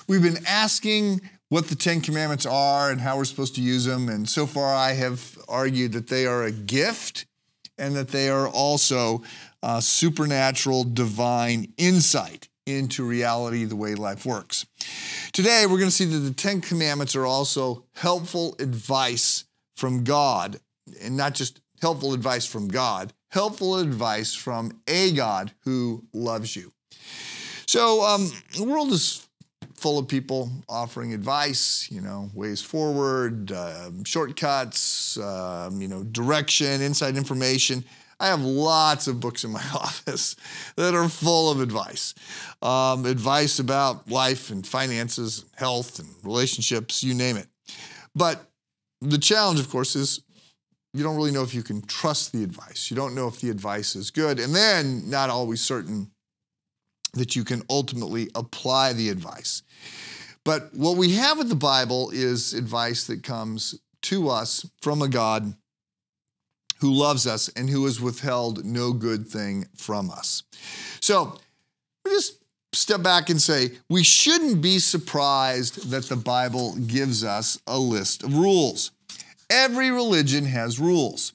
We've been asking what the Ten Commandments are and how we're supposed to use them, and so far I have argued that they are a gift and that they are also supernatural, divine insight into reality, the way life works. Today, we're going to see that the Ten Commandments are also helpful advice from God, and not just helpful advice from God, helpful advice from a God who loves you. So the world is full of people offering advice, ways forward, shortcuts, direction, inside information. I have lots of books in my office that are full of advice. Advice about life and finances, health and relationships, you name it. But the challenge, of course, is you don't really know if you can trust the advice. You don't know if the advice is good, and then not always certain that you can ultimately apply the advice. But what we have with the Bible is advice that comes to us from a God who loves us and who has withheld no good thing from us. So we just step back and say, we shouldn't be surprised that the Bible gives us a list of rules. Every religion has rules.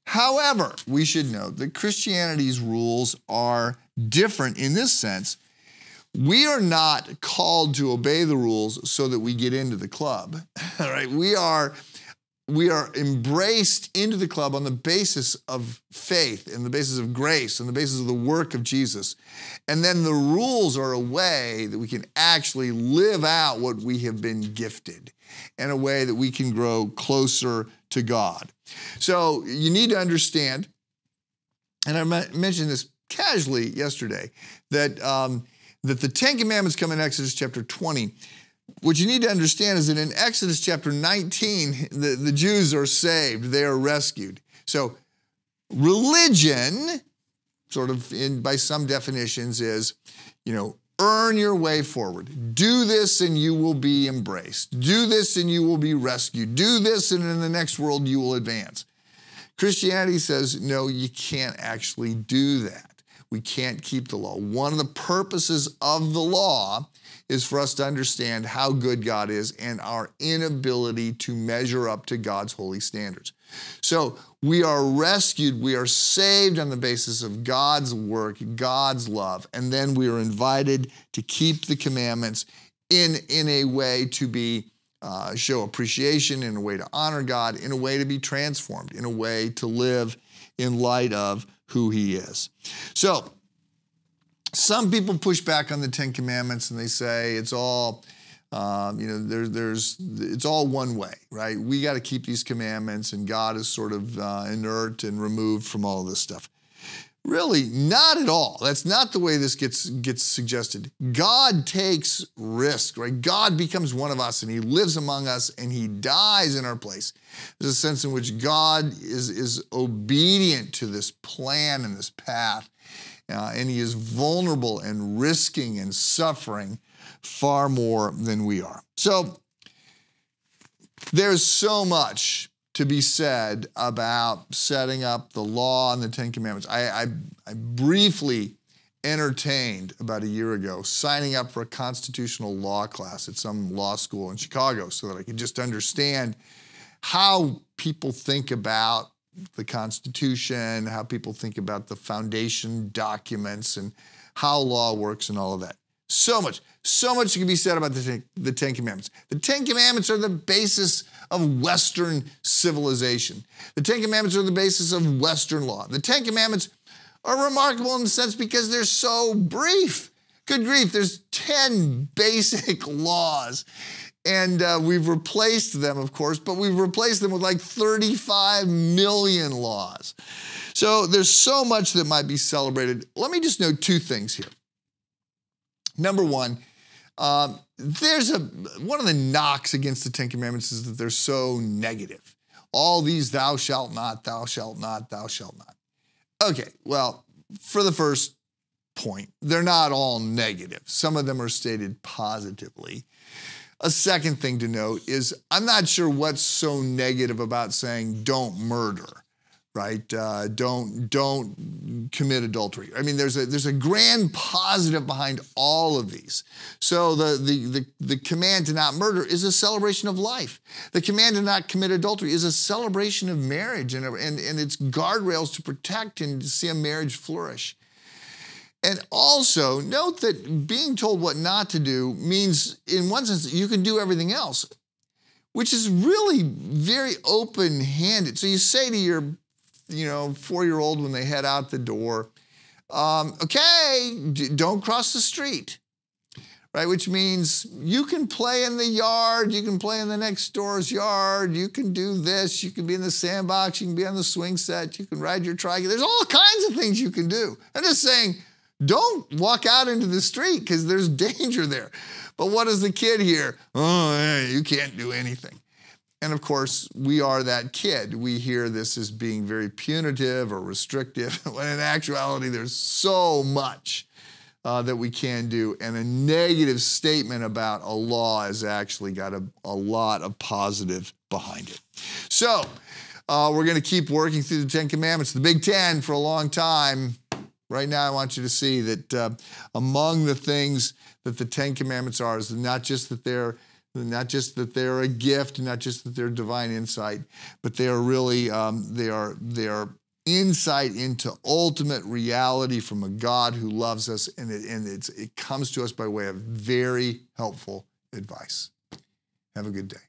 However, we should note that Christianity's rules are different in this sense. We are not called to obey the rules so that we get into the club. All right? We are embraced into the club on the basis of faith and the basis of grace and the basis of the work of Jesus. And then the rules are a way that we can actually live out what we have been gifted in a way that we can grow closer to God. So you need to understand, and I mentioned this casually yesterday, that the Ten Commandments come in Exodus chapter 20. What you need to understand is that in Exodus chapter 19, the Jews are saved. They are rescued. So religion, sort of by some definitions, is, earn your way forward. Do this and you will be embraced. Do this and you will be rescued. Do this and in the next world you will advance. Christianity says, no, you can't actually do that. We can't keep the law. One of the purposes of the law is for us to understand how good God is and our inability to measure up to God's holy standards. So we are rescued, we are saved on the basis of God's work, God's love, and then we are invited to keep the commandments in a way to be show appreciation, in a way to honor God, in a way to be transformed, in a way to live in light of who He is. So some people push back on the Ten Commandments and they say it's all, it's all one way, right? We got to keep these commandments and God is sort of inert and removed from all of this stuff. Really, not at all. That's not the way this gets suggested. God takes risk, right? God becomes one of us and He lives among us and He dies in our place. There's a sense in which God is obedient to this plan and this path. And He is vulnerable and risking and suffering far more than we are. So there's so much to be said about setting up the law and the Ten Commandments. I briefly entertained about a year ago signing up for a constitutional law class at some law school in Chicago so that I could just understand how people think about the Constitution, how people think about the foundation documents and how law works and all of that. So much can be said about the Ten Commandments. The Ten Commandments are the basis of Western civilization. The Ten Commandments are the basis of Western law. The Ten Commandments are remarkable in the sense because they're so brief. Good grief, there's 10 basic laws. And we've replaced them, of course, but we've replaced them with like 35 million laws. So there's so much that might be celebrated. Let me just note two things here. Number one, one of the knocks against the Ten Commandments is that they're so negative. All these thou shalt not, thou shalt not, thou shalt not. Okay, well, for the first point, they're not all negative. Some of them are stated positively. A second thing to note is I'm not sure what's so negative about saying don't murder, right? Don't commit adultery. I mean, there's a grand positive behind all of these. So the command to not murder is a celebration of life. The command to not commit adultery is a celebration of marriage and its guardrails to protect and to see a marriage flourish. And also note that being told what not to do means, in one sense, you can do everything else, which is really very open-handed. So you say to your 4-year-old when they head out the door, okay, don't cross the street, right? Which means you can play in the yard, you can play in the next door's yard, you can do this, you can be in the sandbox, you can be on the swing set, you can ride your trike. There's all kinds of things you can do. I'm just saying, don't walk out into the street because there's danger there. But what does the kid hear? Oh, you can't do anything. And of course, we are that kid. We hear this as being very punitive or restrictive, when in actuality, there's so much that we can do. And a negative statement about a law has actually got a lot of positive behind it. So we're going to keep working through the Ten Commandments, the Big Ten, for a long time. Right now, I want you to see that among the things that the Ten Commandments are is not just that they're a gift, not just that they're divine insight, but they are really they are insight into ultimate reality from a God who loves us, and it comes to us by way of very helpful advice. Have a good day.